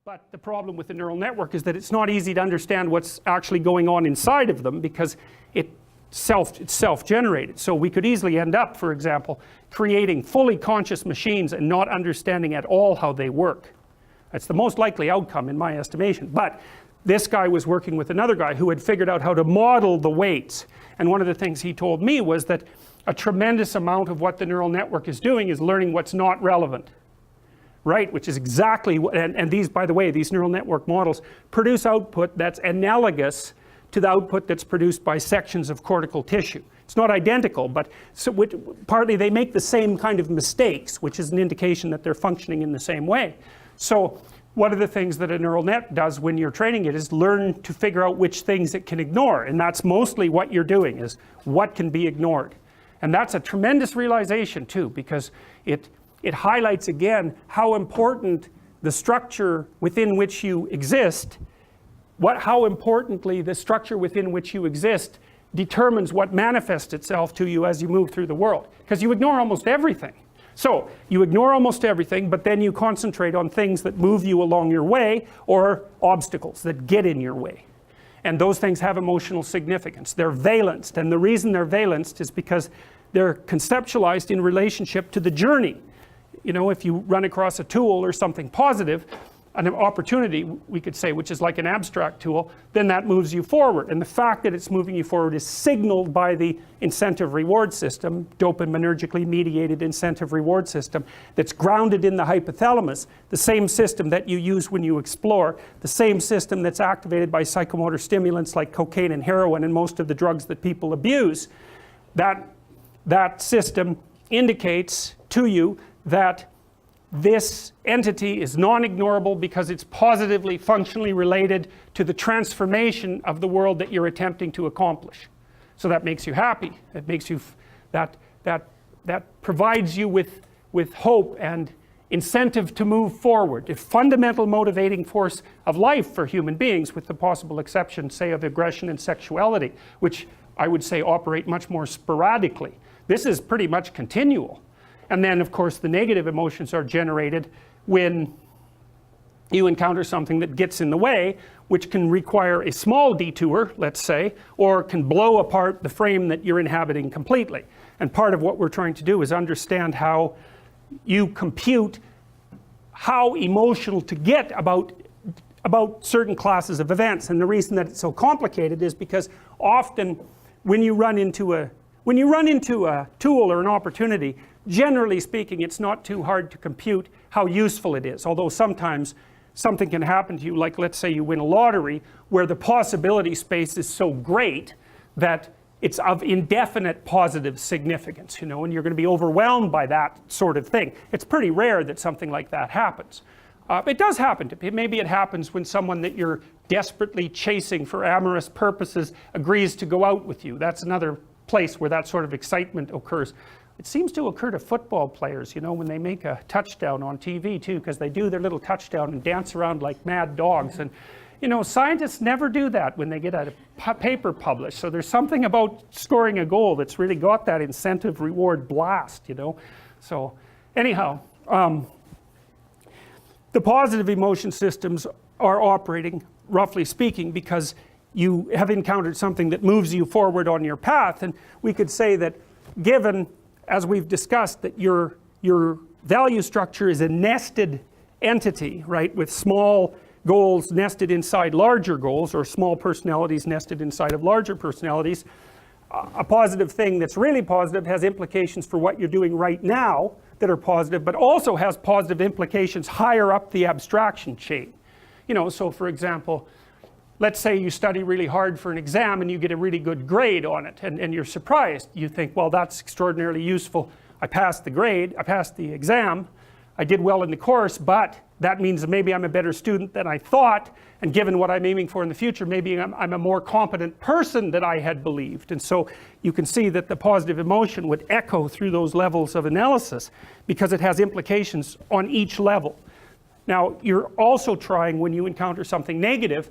But the problem with the neural network is that it's not easy to understand what's actually going on inside of them because it's self-generated. So we could easily end up, for example, creating fully conscious machines and not understanding at all how they work. That's the most likely outcome in my estimation. But this guy was working with another guy who had figured out how to model the weights. And one of the things he told me was that a tremendous amount of what the neural network is doing is learning what's not relevant. Right, which is exactly what, and these, by the way, these neural network models produce output that's analogous to the output that's produced by sections of cortical tissue. It's not identical, but partly they make the same kind of mistakes, which is an indication that they're functioning in the same way. So one of the things that a neural net does when you're training it is learn to figure out which things it can ignore, and that's mostly what you're doing, is what can be ignored. And that's a tremendous realization too, because it highlights again how important the structure within which you exist, how importantly the structure within which you exist determines what manifests itself to you as you move through the world. Because you ignore almost everything. So you ignore almost everything, but then you concentrate on things that move you along your way or obstacles that get in your way. And those things have emotional significance. They're valenced, and the reason they're valenced is because they're conceptualized in relationship to the journey. You know, if you run across a tool or something positive, an opportunity, we could say, which is like an abstract tool, then that moves you forward. And the fact that it's moving you forward is signaled by the incentive reward system, dopaminergically mediated incentive reward system, that's grounded in the hypothalamus, the same system that you use when you explore, the same system that's activated by psychomotor stimulants like cocaine and heroin and most of the drugs that people abuse. That system indicates to you that this entity is non-ignorable because it's positively, functionally related to the transformation of the world that you're attempting to accomplish. So that makes you happy. It makes you, that provides you with hope and incentive to move forward. A fundamental motivating force of life for human beings, with the possible exception, say, of aggression and sexuality, which I would say operate much more sporadically. This is pretty much continual. And then, of course, the negative emotions are generated when you encounter something that gets in the way, which can require a small detour, let's say, or can blow apart the frame that you're inhabiting completely. And part of what we're trying to do is understand how you compute how emotional to get about certain classes of events. And the reason that it's so complicated is because often when you run into a tool or an opportunity, generally speaking, it's not too hard to compute how useful it is. Although sometimes something can happen to you, like let's say you win a lottery, where the possibility space is so great that it's of indefinite positive significance, you know, and you're going to be overwhelmed by that sort of thing. It's pretty rare that something like that happens. It does happen to people. Maybe it happens when someone that you're desperately chasing for amorous purposes agrees to go out with you. That's another place where that sort of excitement occurs. It seems to occur to football players, you know, when they make a touchdown on TV too, because they do their little touchdown and dance around like mad dogs. And, you know, scientists never do that when they get a paper published. So there's something about scoring a goal that's really got that incentive reward blast, you know. So anyhow, the positive emotion systems are operating, roughly speaking, because you have encountered something that moves you forward on your path. And we could say that given, as we've discussed, that your value structure is a nested entity, right, with small goals nested inside larger goals, or small personalities nested inside of larger personalities. A positive thing that's really positive has implications for what you're doing right now that are positive, but also has positive implications higher up the abstraction chain. You know, so for example, let's say you study really hard for an exam and you get a really good grade on it, and you're surprised. You think, well, that's extraordinarily useful. I passed the grade, I passed the exam, I did well in the course, but that means that maybe I'm a better student than I thought, and given what I'm aiming for in the future, maybe I'm a more competent person than I had believed. And so you can see that the positive emotion would echo through those levels of analysis because it has implications on each level. Now, you're also trying, when you encounter something negative,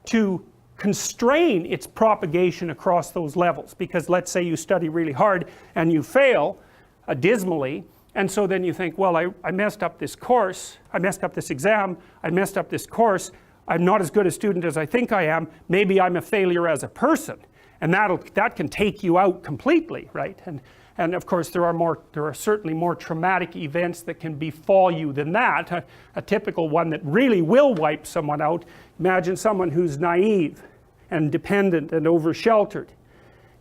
to constrain its propagation across those levels, because let's say you study really hard and you fail dismally, And so then you think, well, I messed up this course, I messed up this exam, I messed up this course, I'm not as good a student as I think I am, maybe I'm a failure as a person. And that can take you out completely, right? And of course there are certainly more traumatic events that can befall you than that. A typical one that really will wipe someone out, imagine someone who's naive and dependent and over-sheltered.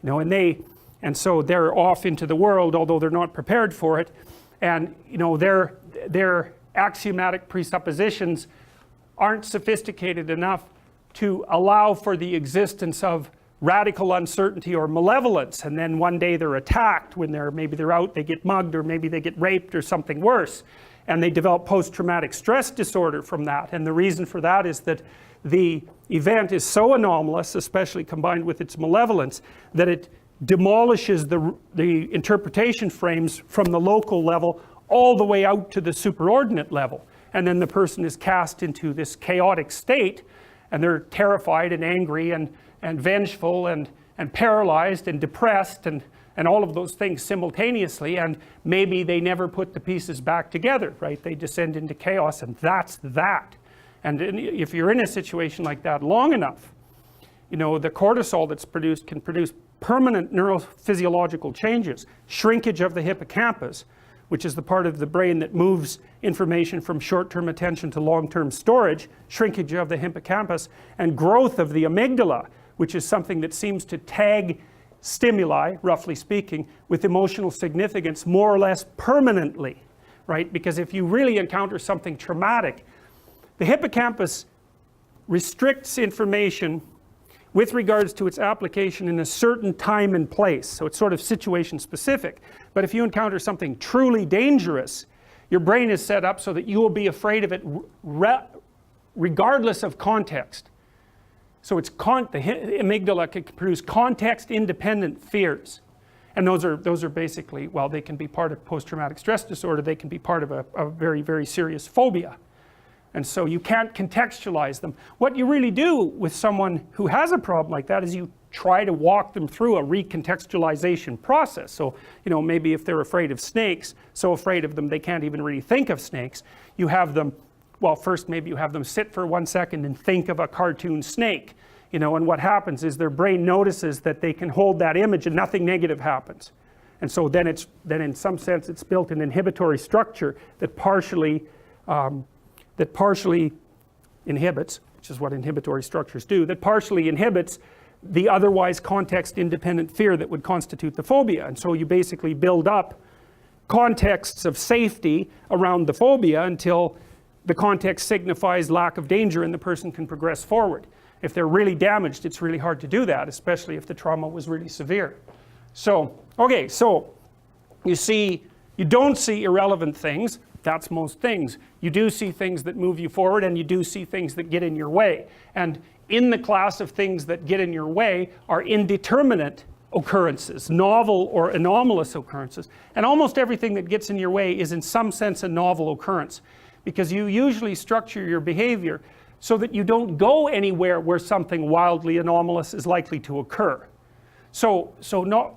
You know, and so they're off into the world, although they're not prepared for it. And you know, their axiomatic presuppositions aren't sophisticated enough to allow for the existence of radical uncertainty or malevolence, and then one day they're attacked when maybe they're out, they get mugged, or maybe they get raped or something worse, and they develop post-traumatic stress disorder from that. And the reason for that is that the event is so anomalous, especially combined with its malevolence, that it demolishes the interpretation frames from the local level all the way out to the superordinate level. And then the person is cast into this chaotic state, and they're terrified and angry and vengeful and paralyzed and depressed and all of those things simultaneously, and maybe they never put the pieces back together, right? They descend into chaos, and that's that. And if you're in a situation like that long enough, you know, the cortisol that's produced can produce permanent neurophysiological changes, shrinkage of the hippocampus, which is the part of the brain that moves information from short-term attention to long-term storage, shrinkage of the hippocampus, and growth of the amygdala, which is something that seems to tag stimuli, roughly speaking, with emotional significance more or less permanently, right? Because if you really encounter something traumatic, the hippocampus restricts information with regards to its application in a certain time and place. So it's sort of situation specific. But if you encounter something truly dangerous, your brain is set up so that you will be afraid of it regardless of context. So the amygdala can produce context-independent fears. And those are basically, well, they can be part of post-traumatic stress disorder, they can be part of a very, very serious phobia. And so you can't contextualize them. What you really do with someone who has a problem like that is you try to walk them through a recontextualization process. So, you know, maybe if they're afraid of snakes, so afraid of them they can't even really think of snakes, you have them, well, first maybe you have them sit for 1 second and think of a cartoon snake. You know, and what happens is their brain notices that they can hold that image and nothing negative happens. And so then in some sense it's built an inhibitory structure that partially inhibits, which is what inhibitory structures do, that partially inhibits the otherwise context-independent fear that would constitute the phobia. And so you basically build up contexts of safety around the phobia until the context signifies lack of danger and the person can progress forward. If they're really damaged, it's really hard to do that, especially if the trauma was really severe. So, okay, so you see, you don't see irrelevant things. That's most things. You do see things that move you forward, and you do see things that get in your way. And in the class of things that get in your way are indeterminate occurrences, novel or anomalous occurrences. And almost everything that gets in your way is in some sense a novel occurrence, because you usually structure your behavior so that you don't go anywhere where something wildly anomalous is likely to occur. So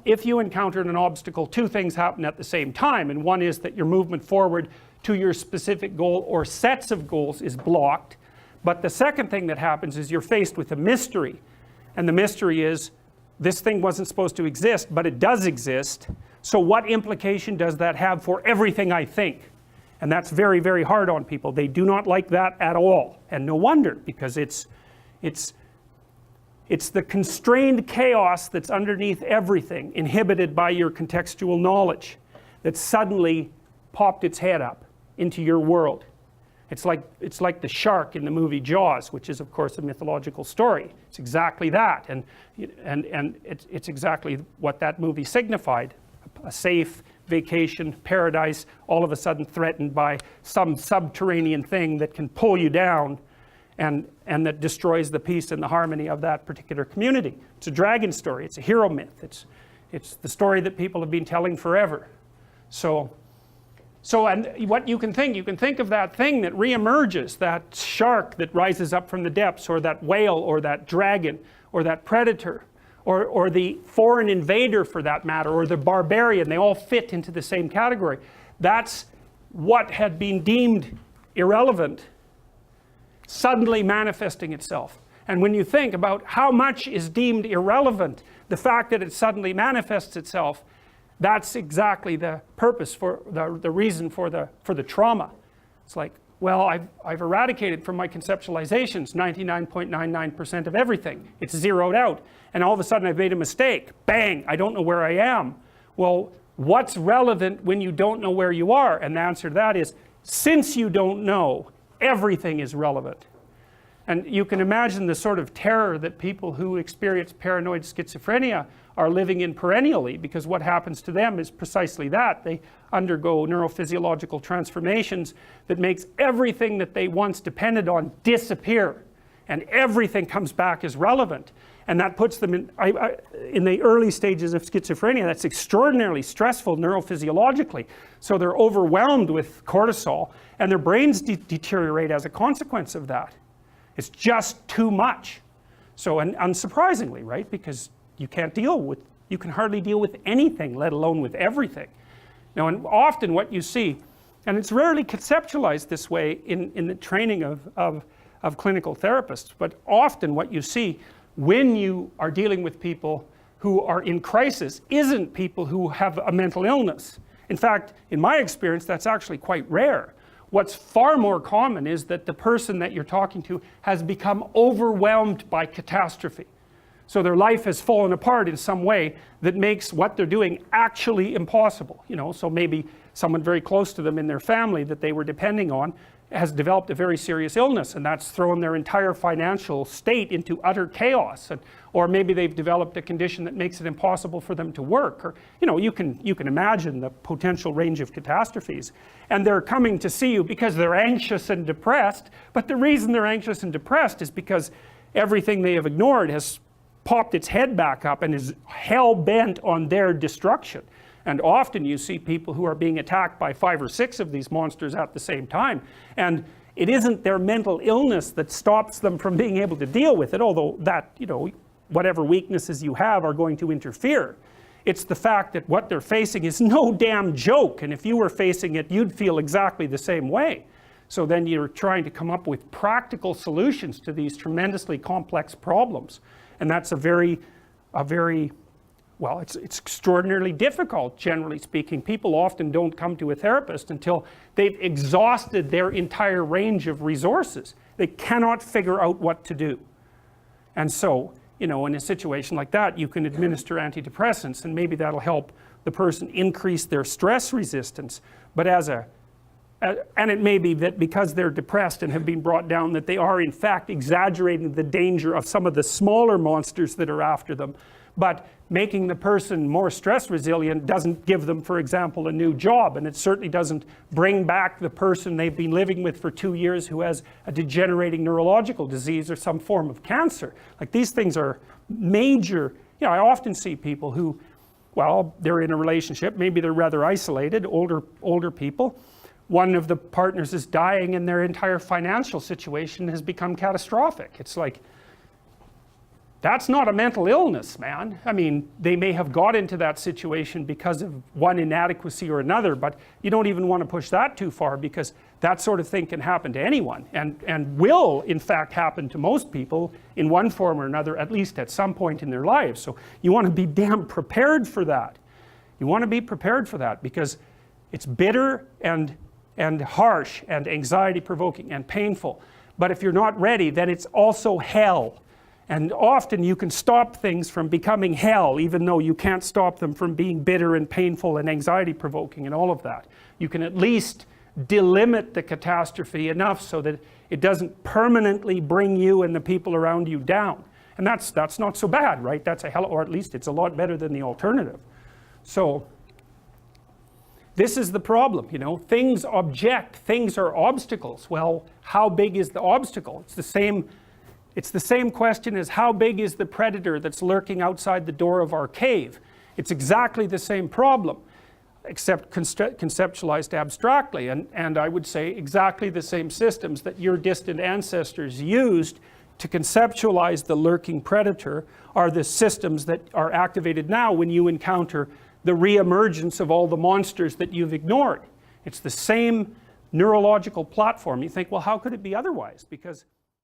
if you encountered an obstacle, two things happen at the same time, and one is that your movement forward to your specific goal or sets of goals is blocked. But the second thing that happens is you're faced with a mystery, and the mystery is this thing wasn't supposed to exist, but it does exist. So what implication does that have for everything I think? And that's very, very hard on people. They do not like that at all, and no wonder, because it's the constrained chaos that's underneath everything, inhibited by your contextual knowledge, that suddenly popped its head up into your world. It's like the shark in the movie Jaws, which is of course a mythological story. It's exactly that, and it's exactly what that movie signified. A safe vacation paradise, all of a sudden threatened by some subterranean thing that can pull you down and that destroys the peace and the harmony of that particular community. It's a dragon story, it's a hero myth, it's the story that people have been telling forever. So and what you can think of that thing that reemerges, that shark that rises up from the depths, or that whale, or that dragon, or that predator, or the foreign invader for that matter, or the barbarian. They all fit into the same category. That's what had been deemed irrelevant suddenly manifesting itself. And when you think about how much is deemed irrelevant, the fact that it suddenly manifests itself, that's exactly the purpose for the reason for the trauma. It's like, well, I've eradicated from my conceptualizations 99.99% of everything. It's zeroed out. And all of a sudden I've made a mistake. Bang, I don't know where I am. Well, what's relevant when you don't know where you are? And the answer to that is, since you don't know, everything is relevant. And you can imagine the sort of terror that people who experience paranoid schizophrenia are living in perennially, because what happens to them is precisely that. They undergo neurophysiological transformations that makes everything that they once depended on disappear, and everything comes back as relevant. And that puts them in the early stages of schizophrenia. That's extraordinarily stressful neurophysiologically. So they're overwhelmed with cortisol, and their brains deteriorate as a consequence of that. It's just too much. So, and unsurprisingly, right? Because you can hardly deal with anything, let alone with everything. Now, and often what you see, and it's rarely conceptualized this way in the training of clinical therapists, but often what you see when you are dealing with people who are in crisis isn't people who have a mental illness. In fact, in my experience, that's actually quite rare. What's far more common is that the person that you're talking to has become overwhelmed by catastrophe. So their life has fallen apart in some way that makes what they're doing actually impossible. You know, so maybe someone very close to them in their family that they were depending on has developed a very serious illness, and that's thrown their entire financial state into utter chaos. Or maybe they've developed a condition that makes it impossible for them to work. Or, you know, you can imagine the potential range of catastrophes. And they're coming to see you because they're anxious and depressed. But the reason they're anxious and depressed is because everything they have ignored has popped its head back up and is hell-bent on their destruction. And often you see people who are being attacked by 5 or 6 of these monsters at the same time. And it isn't their mental illness that stops them from being able to deal with it, although that, you know, whatever weaknesses you have are going to interfere. It's the fact that what they're facing is no damn joke, and if you were facing it, you'd feel exactly the same way. So then you're trying to come up with practical solutions to these tremendously complex problems. And that's a very, well, it's extraordinarily difficult, generally speaking. People often don't come to a therapist until they've exhausted their entire range of resources. They cannot figure out what to do. And so, you know, in a situation like that, you can administer antidepressants, and maybe that'll help the person increase their stress resistance. But and it may be that because they're depressed and have been brought down, that they are in fact exaggerating the danger of some of the smaller monsters that are after them. But making the person more stress resilient doesn't give them, for example, a new job, and it certainly doesn't bring back the person they've been living with for 2 years who has a degenerating neurological disease or some form of cancer. Like, these things are major. You know, I often see people who, well, they're in a relationship, maybe they're rather isolated, older people. One of the partners is dying and their entire financial situation has become catastrophic. It's like, that's not a mental illness, man. I mean, they may have got into that situation because of one inadequacy or another, but you don't even want to push that too far, because that sort of thing can happen to anyone, and will, in fact, happen to most people in one form or another, at least at some point in their lives. So you want to be damn prepared for that. You want to be prepared for that, because it's bitter and harsh and anxiety-provoking and painful. But if you're not ready, then it's also hell. And often you can stop things from becoming hell, even though you can't stop them from being bitter and painful and anxiety-provoking and all of that. You can at least delimit the catastrophe enough so that it doesn't permanently bring you and the people around you down. And that's not so bad, right? That's a hell, or at least it's a lot better than the alternative. So this is the problem, you know. Things object, things are obstacles. Well, how big is the obstacle? It's the same question as how big is the predator that's lurking outside the door of our cave. It's exactly the same problem, except conceptualized abstractly. And I would say exactly the same systems that your distant ancestors used to conceptualize the lurking predator are the systems that are activated now when you encounter the reemergence of all the monsters that you've ignored. It's the same neurological platform. You think, well, how could it be otherwise? Because